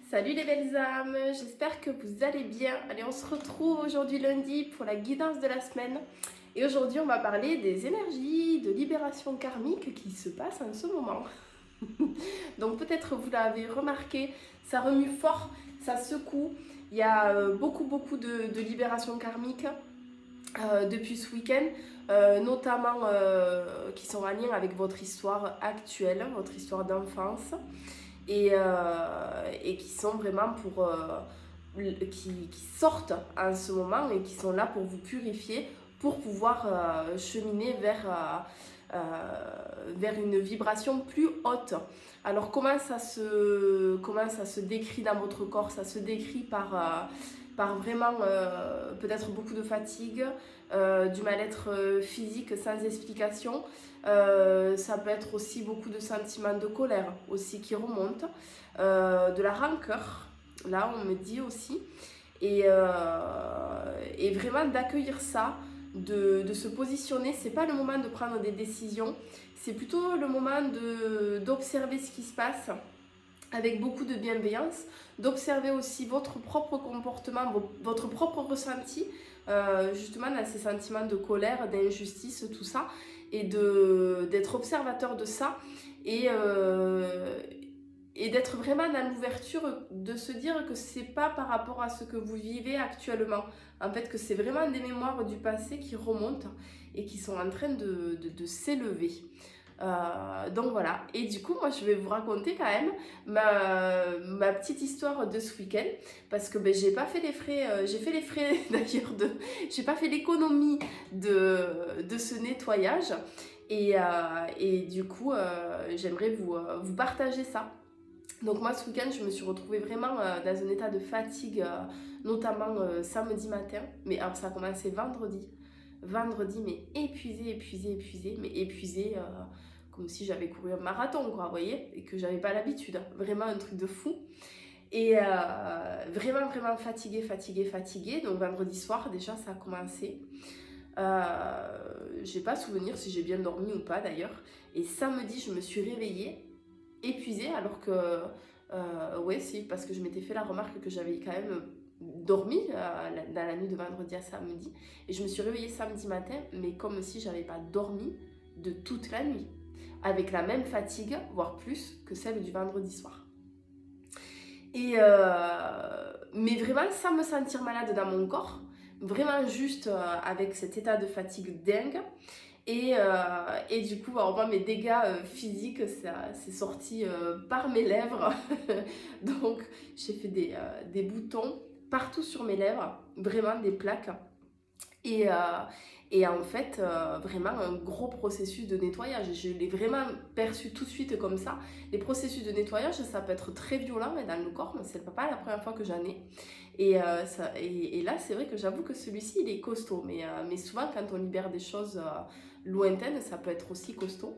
Salut les belles âmes, j'espère que vous allez bien. Allez, on se retrouve aujourd'hui lundi pour la guidance de la semaine. Et aujourd'hui, on va parler des énergies de libération karmique qui se passent en ce moment. Donc peut-être vous l'avez remarqué, ça remue fort, ça secoue. Il y a beaucoup de libération karmique depuis ce week-end, notamment qui sont en lien avec votre histoire actuelle, votre histoire d'enfance. Et qui sont vraiment qui sortent en ce moment et qui sont là pour vous purifier, pour pouvoir cheminer vers une vibration plus haute. Alors comment ça se décrit dans votre corps? Ça se décrit par vraiment peut-être beaucoup de fatigue, du mal-être physique sans explication. Ça peut être aussi beaucoup de sentiments de colère aussi qui remontent, de la rancœur, là on me dit aussi, et vraiment d'accueillir ça, de se positionner. C'est pas le moment de prendre des décisions, c'est plutôt le moment d'observer ce qui se passe avec beaucoup de bienveillance, d'observer aussi votre propre comportement, votre propre ressenti, justement dans ces sentiments de colère, d'injustice, tout ça, et d'être observateur de ça, et d'être vraiment dans l'ouverture, de se dire que c'est pas par rapport à ce que vous vivez actuellement, en fait, que c'est vraiment des mémoires du passé qui remontent et qui sont en train de s'élever. Donc voilà, et du coup moi je vais vous raconter quand même ma petite histoire de ce week-end, parce que j'ai pas fait les frais, j'ai fait les frais d'ailleurs, j'ai pas fait l'économie de ce nettoyage, et du coup j'aimerais vous partager ça. Donc moi ce week-end je me suis retrouvée vraiment dans un état de fatigue, notamment samedi matin, mais alors ça a commencé vendredi, mais épuisée, comme si j'avais couru un marathon, quoi, vous voyez, et que j'avais pas l'habitude, vraiment un truc de fou. Et vraiment fatiguée. Donc vendredi soir déjà ça a commencé. J'ai pas souvenir si j'ai bien dormi ou pas d'ailleurs. Et samedi je me suis réveillée épuisée, alors que ouais, si, parce que je m'étais fait la remarque que j'avais quand même dormi dans la nuit de vendredi à samedi, et je me suis réveillée samedi matin, mais comme si j'avais pas dormi de toute la nuit, avec la même fatigue, voire plus que celle du vendredi soir. Et mais vraiment sans me sentir malade dans mon corps, vraiment juste avec cet état de fatigue dingue. Et du coup, alors moi, mes dégâts physiques, c'est sorti par mes lèvres. Donc, j'ai fait des boutons partout sur mes lèvres, vraiment des plaques. Et en fait, vraiment un gros processus de nettoyage. Je l'ai vraiment perçu tout de suite comme ça. Les processus de nettoyage, ça peut être très violent dans le corps, mais c'est pas la première fois que j'en ai. Et là, c'est vrai que j'avoue que celui-ci, il est costaud. Mais souvent, quand on libère des choses lointaines, ça peut être aussi costaud.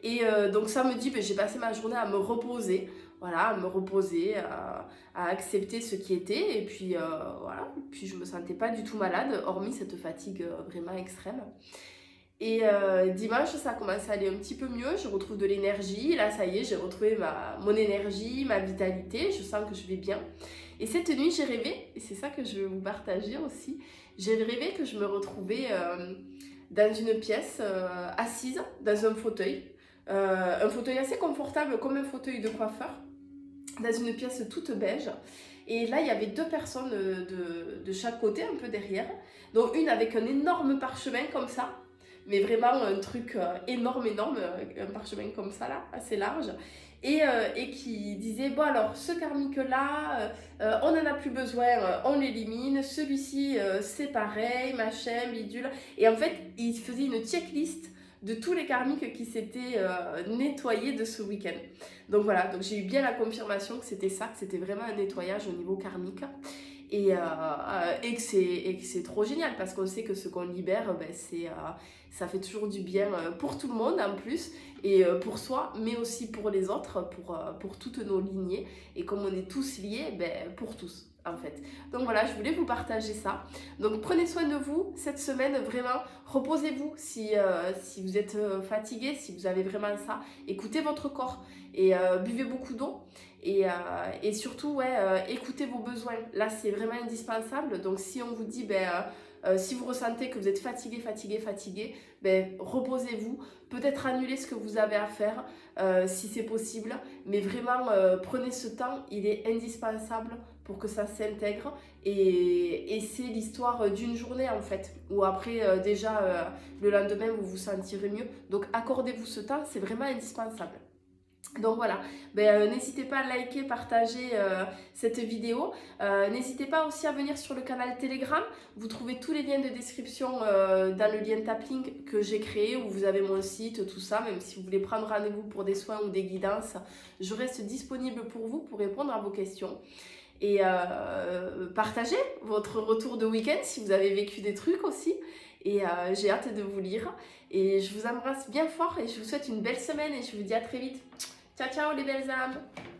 Et donc samedi, j'ai passé ma journée à me reposer, voilà, à me reposer, à accepter ce qui était, et puis voilà, puis je me sentais pas du tout malade, hormis cette fatigue vraiment extrême. Et dimanche, ça a commencé à aller un petit peu mieux, je retrouve de l'énergie, là ça y est, j'ai retrouvé mon énergie, ma vitalité, je sens que je vais bien. Et cette nuit, j'ai rêvé, et c'est ça que je vais vous partager aussi, j'ai rêvé que je me retrouvais dans une pièce, assise, dans un fauteuil assez confortable, comme un fauteuil de coiffeur, dans une pièce toute beige. Et là, il y avait deux personnes de chaque côté, un peu derrière. Donc une avec un énorme parchemin comme ça, mais vraiment un truc énorme, un parchemin comme ça là, assez large. Et qui disait, bon alors, ce karmique-là, on n'en a plus besoin, on l'élimine. Celui-ci, c'est pareil, machin, bidule. Et en fait, il faisait une checklist de tous les karmiques qui s'étaient nettoyés de ce week-end. Donc voilà, donc j'ai eu bien la confirmation que c'était ça, que c'était vraiment un nettoyage au niveau karmique. Et que c'est trop génial, parce qu'on sait que ce qu'on libère, ça fait toujours du bien pour tout le monde en plus, et pour soi, mais aussi pour les autres, pour toutes nos lignées. Et comme on est tous liés, pour tous. en fait. Donc voilà, je voulais vous partager ça. Donc prenez soin de vous cette semaine, vraiment. Reposez-vous si vous êtes fatigué, si vous avez vraiment ça. Écoutez votre corps et buvez beaucoup d'eau. Et surtout, ouais, écoutez vos besoins. Là, c'est vraiment indispensable. Donc si on vous dit, si vous ressentez que vous êtes fatigué, reposez-vous. Peut-être annulez ce que vous avez à faire si c'est possible. Mais vraiment, prenez ce temps, il est indispensable pour que ça s'intègre. Et c'est l'histoire d'une journée en fait. Ou après, le lendemain, vous vous sentirez mieux. Donc accordez-vous ce temps, c'est vraiment indispensable. Donc voilà, n'hésitez pas à liker, partager cette vidéo. N'hésitez pas aussi à venir sur le canal Telegram. Vous trouvez tous les liens de description dans le lien Tapping que j'ai créé où vous avez mon site, tout ça. Même si vous voulez prendre rendez-vous pour des soins ou des guidances, je reste disponible pour vous pour répondre à vos questions. Et partagez votre retour de week-end si vous avez vécu des trucs aussi. Et j'ai hâte de vous lire. Et je vous embrasse bien fort et je vous souhaite une belle semaine et je vous dis à très vite. Ciao, ciao les belles âmes!